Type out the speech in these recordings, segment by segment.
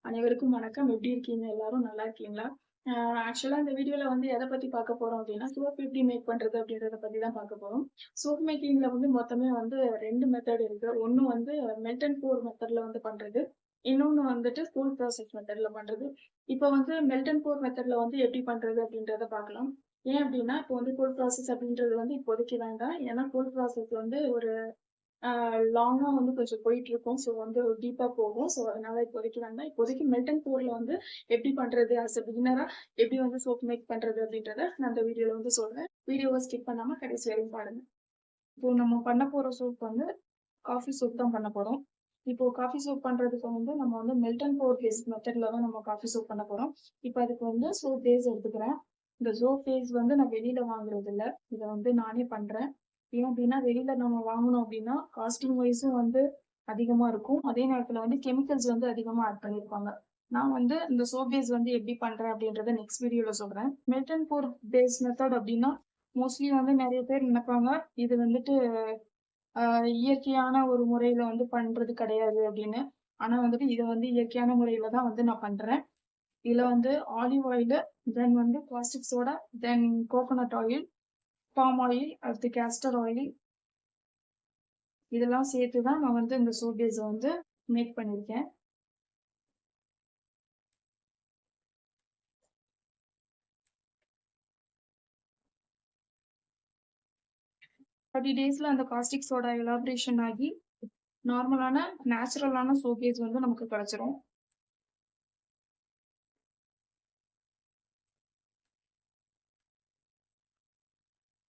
அனைவருக்கும் வணக்கம். எப்படி இருக்கீங்க? எல்லாரும் நல்லா இருக்கீங்களா? ஆக்சுவலா இந்த வீடியோல வந்து எத பத்தி பார்க்க போறோம் அப்படின்னா, சோப் எப்படி மேக் பண்றது அப்படின்றத பத்தி தான் பார்க்க போறோம். சோப் மேக்கிங்ல வந்து மொத்தமே வந்து 2 மெத்தட் இருக்கு. ஒண்ணு வந்து மெல்ட் அண்ட் போர் மெத்தட்ல வந்து பண்றது. இன்னொன்னு வந்துட்டு கோல்ட் ப்ராசஸ் மெத்தட்ல பண்றது. இப்போ வந்து மெல்ட் அண்ட் போர் மெத்தட்ல வந்து எப்படி பண்றது அப்படின்றத பார்க்கலாம். ஏன் அப்படின்னா, இப்போ வந்து கோல்ட் ப்ராசஸ் அப்படின்றது வந்து இப்போதைக்கு வேண்டாம். ஏன்னா கோல்ட் ப்ராசஸ் வந்து ஒரு லாங்கா வந்து கொஞ்சம் போயிட்டுருக்கும். ஸோ வந்து டீப்பா போகும். ஸோ அதனால இப்போதைக்கு வேண்டாம். இப்போதைக்கு மெல்ட் அண்ட் போர்ல வந்து எப்படி பண்றது? ஆஸ் அ பிகினரா எப்படி வந்து சோப் மேக் பண்றது அப்படின்றத நான் இந்த வீடியோல வந்து சொல்றேன். வீடியோவ ஸ்கிப் பண்ணாம கடைசி வரையும் பாருங்க. இப்போ நம்ம பண்ண போற சோப் வந்து காஃபி சோப் தான் பண்ண போறோம். இப்போ காஃபி சோப் பண்றதுக்கு வந்து நம்ம வந்து மெல்ட் அண்ட் போர் பேஸ் மெத்தட்ல தான் நம்ம காஃபி சோப் பண்ண போறோம். இப்போ அதுக்கு வந்து சோப் பேஸ் எடுத்துக்கிறேன். இந்த சோப் பேஸ் வந்து நான் வெளியில வாங்குறது இல்ல. இதை வந்து நானே பண்றேன். ஏன் அப்படின்னா வெளியில நம்ம வாங்கணும் அப்படின்னா காஸ்டிங் வைஸும் வந்து அதிகமா இருக்கும். அதே நேரத்துல வந்து கெமிக்கல்ஸ் வந்து அதிகமா ஆட் பண்ணிருப்பாங்க. நான் வந்து இந்த சோப் பேஸ் வந்து எப்படி பண்றேன் அப்படின்றத நெக்ஸ்ட் வீடியோல சொல்றேன். Melt and pour base method அப்படின்னா மோஸ்ட்லி வந்து நிறைய பேர் நினைப்பாங்க இது வந்துட்டு இயற்கையான ஒரு முறையில வந்து பண்றது கிடையாது அப்படின்னு. ஆனா வந்துட்டு இதை வந்து இயற்கையான முறையில தான் வந்து நான் பண்றேன். இதுல வந்து ஆலிவ் ஆயில், தென் வந்து காஸ்டிக் சோடா, தென் கோகோனட் ஆயில், பாம் ஆயில், அடுத்து கேஸ்டர் ஆயில், இதெல்லாம் சேர்த்து தான் நான் வந்து இந்த சோப் பேஸை வந்து மேக் பண்ணியிருக்கேன். daysல அந்த காஸ்டிக் சோடா எலாபரேஷன் ஆகி நார்மலான நேச்சுரலான சோப் பேஸ் வந்து நமக்கு கிடைச்சிரும்.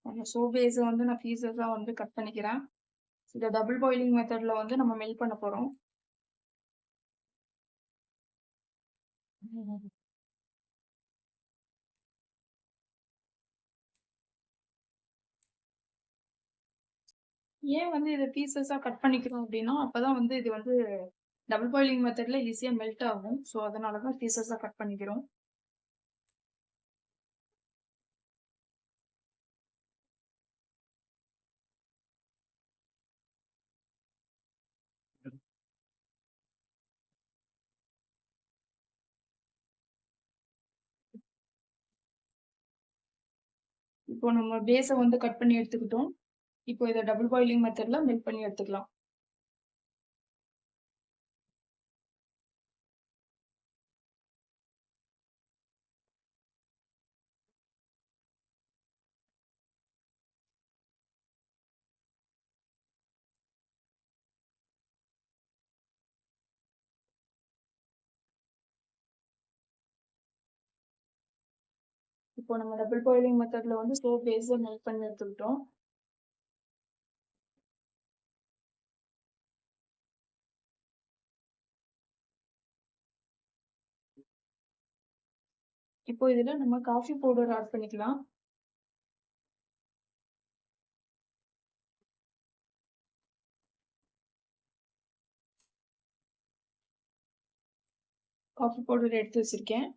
அந்த சோப் பேஸை வந்து நான் பீசஸா வந்து கட் பண்ணிக்கிறேன். இதை டபுள் பாயிலிங் மெத்தட்ல வந்து நம்ம மெல்ட் பண்ண போறோம். ஏன் வந்து இதை பீசஸா கட் பண்ணிக்கிறோம் அப்படின்னா அப்பதான் வந்து இது வந்து டபுள் பாயிலிங் மெத்தட்ல ஈஸியா மெல்ட் ஆகும். ஸோ அதனாலதான் பீசஸா கட் பண்ணிக்கிறோம். இப்போ நம்ம பேஸை வந்து கட் பண்ணி எடுத்துக்கிட்டோம். இப்போ இதை டபுள் பாயிலிங் மெத்தட்ல மெல்ட் பண்ணி எடுத்துக்கலாம். இப்போ நம்ம டபுள் பாயிலிங் மெத்தட்ல வந்து சோப் பேஸை மெல்ட் பண்ணி எடுத்துக்கிட்டோம். இப்போ இதுல நம்ம காஃபி பவுடர் ஆட் பண்ணிக்கலாம். காஃபி பவுடர் எடுத்து வச்சிருக்கேன்.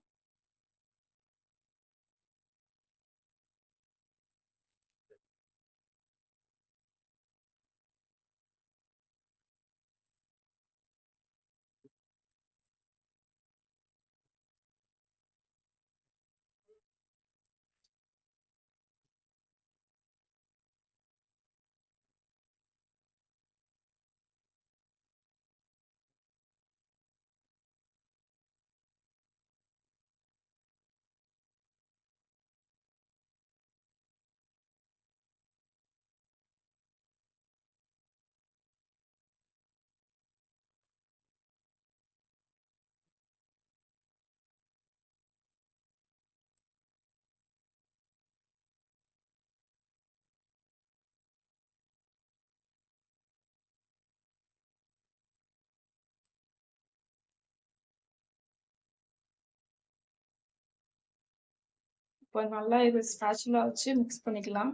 இப்போ நல்லா இது ஸ்பேச்சுலா வச்சு மிக்ஸ் பண்ணிக்கலாம்.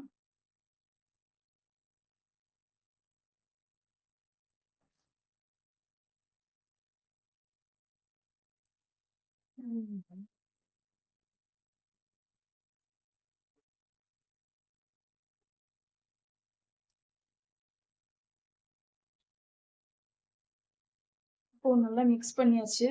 இப்போ நல்லா மிக்ஸ் பண்ணியாச்சு.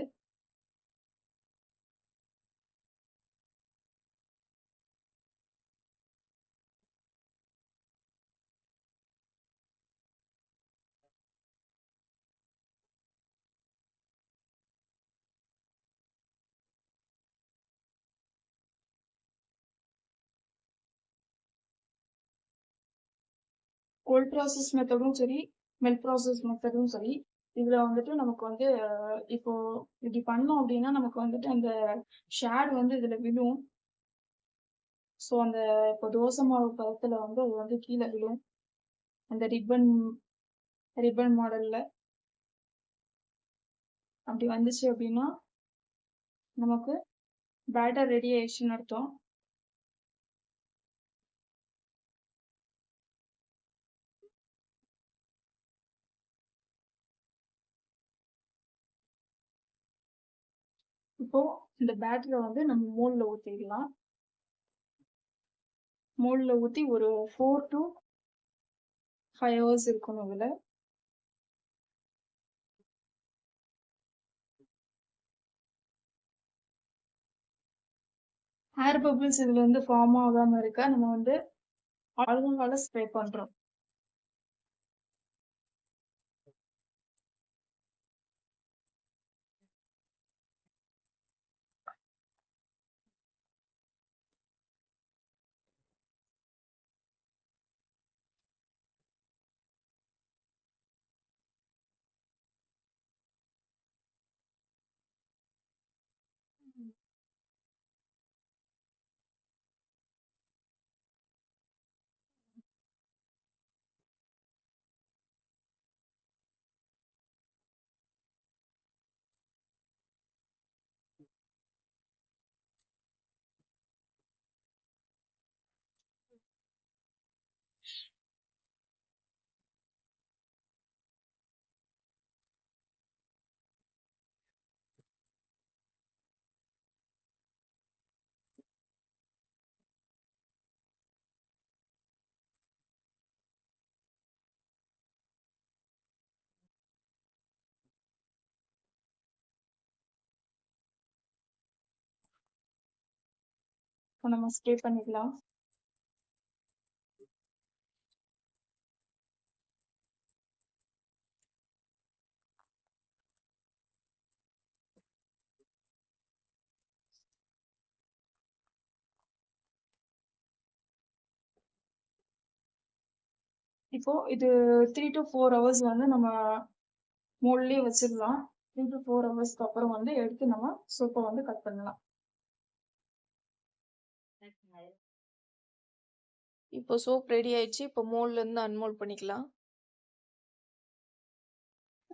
கோல்ட் ப்ராசஸ் மெத்தடும் சரி, மில்க் ப்ராசஸ் மெத்தடும் சரி, இதுல வந்துட்டு நமக்கு வந்து இப்போ இப்படி பண்ணோம் அப்படின்னா நமக்கு வந்துட்டு அந்த ஷேட் வந்து இதுல விழும். ஸோ அந்த இப்போ தோசை மாவு பதத்துல வந்து அது வந்து கீழே விழும். அந்த ரிப்பன் மாடல்ல அப்படி வந்துச்சு அப்படின்னா நமக்கு பேட்டர் ரெடி ஆயிடுச்சுன்னு அர்த்தம். இப்போ இந்த பேட்டரை வந்து நம்ம மோல்ட்ல ஊற்றிடலாம். மோல்ட்ல ஊற்றி ஒரு 4 to 5 hours இருக்கணும் இதுல. ஏர் பபிள்ஸ் இதுல இருந்து ஃபார்ம் ஆகாம இருக்க நம்ம வந்து ஆல்கஹால ஸ்ப்ரே பண்றோம். இப்போ நம்ம ஸ்ப்ரே பண்ணிக்கலாம். இப்போ இது 3 to 4 hours வந்து நம்ம மோல்ட்லயே வச்சிடலாம். 3 to 4 ஹவர்ஸ்க்கு அப்புறம் வந்து எடுத்து நம்ம சோப்பை வந்து கட் பண்ணலாம். இப்போ சோப் ரெடி ஆயிடுச்சு. இப்போ மோல்ட்ல இருந்து அன்மோல்ட் பண்ணிக்கலாம்.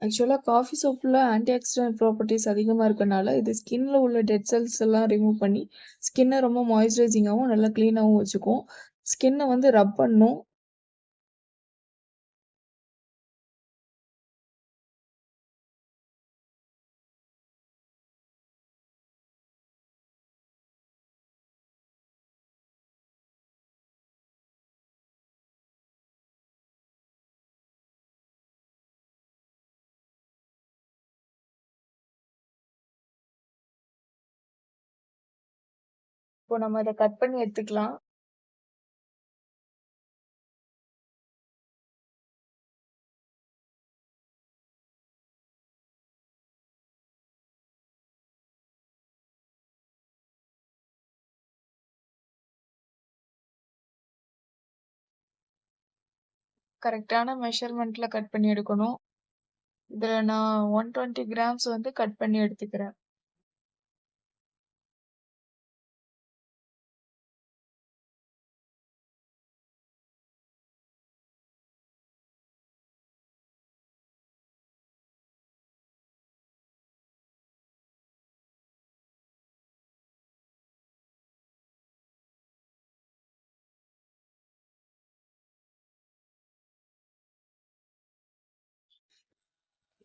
ஆக்சுவலாக காஃபி சோப்பில் ஆன்டி ஆக்சிடென்ட் ப்ராப்பர்ட்டிஸ் அதிகமாக இருக்கனால இது ஸ்கின்ல உள்ள டெட் செல்ஸ் எல்லாம் ரிமூவ் பண்ணி ஸ்கின்னை ரொம்ப மாய்ஸ்சரைசிங்காகவும் நல்லா க்ளீனாகவும் வச்சுக்கும். ஸ்கின்னை வந்து ரப் பண்ணும். இப்போ நம்ம இதை கட் பண்ணி எடுத்துக்கலாம். கரெக்டான மெஷர்மெண்ட்ல கட் பண்ணி எடுக்கணும். இதில் நான் 120 கிராம்ஸ் வந்து கட் பண்ணி எடுத்துக்கிறேன்.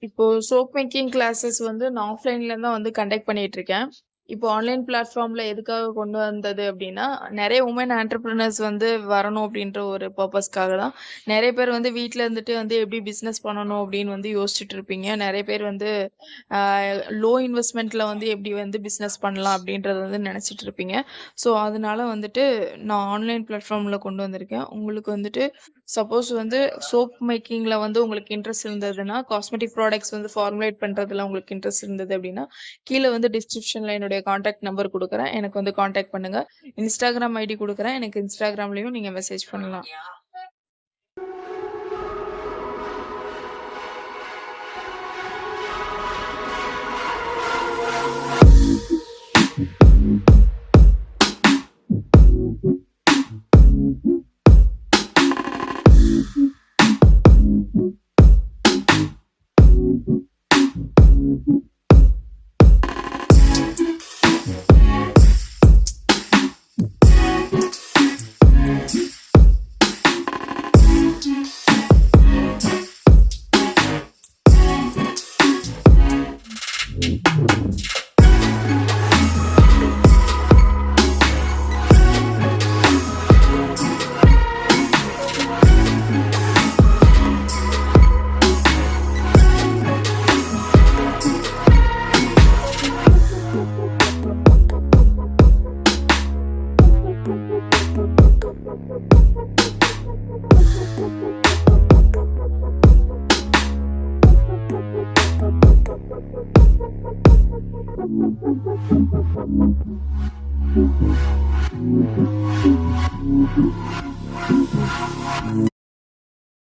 இப்போ சோப் மேக்கிங் கிளாஸஸ் வந்து நான் ஆஃப்லைன்ல தான் வந்து கண்டக்ட் பண்ணிட்டு இருக்கேன். இப்போ ஆன்லைன் பிளாட்ஃபார்ம்ல எதுக்காக கொண்டு வந்தது அப்படின்னா, நிறைய உமன் ஆண்டர்பிரினர்ஸ் வந்து வரணும் அப்படின்ற ஒரு பர்பஸ்க்காக தான். நிறைய பேர் வந்து வீட்டில் இருந்துட்டு வந்து எப்படி பிஸ்னஸ் பண்ணணும் அப்படின்னு வந்து யோசிச்சுட்டு இருப்பீங்க. நிறைய பேர் வந்து லோ இன்வெஸ்ட்மெண்ட்ல வந்து எப்படி வந்து பிஸ்னஸ் பண்ணலாம் அப்படின்றத வந்து நினச்சிட்டு இருப்பீங்க. ஸோ அதனால வந்துட்டு நான் ஆன்லைன் பிளாட்ஃபார்ம்ல கொண்டு வந்திருக்கேன். உங்களுக்கு வந்துட்டு சப்போஸ் வந்து சோப் மேக்கிங்ல வந்து உங்களுக்கு இன்ட்ரெஸ்ட் இருந்ததுன்னா, காஸ்மெட்டிக் ப்ராடக்ட்ஸ் வந்து ஃபார்முலேட் பண்றதுல உங்களுக்கு இன்ட்ரெஸ்ட் இருந்தது அப்படின்னா, கீழே வந்து டிஸ்கிரிப்ஷன்ல என்னுடைய காண்டாக்ட் நம்பர் கொடுக்குறேன். எனக்கு வந்து காண்டாக்ட் பண்ணுங்க. இன்ஸ்டாகிராம் ஐடி கொடுக்குறேன். எனக்கு இன்ஸ்டாகிராம்லயும் நீங்க மெசேஜ் பண்ணலாம்.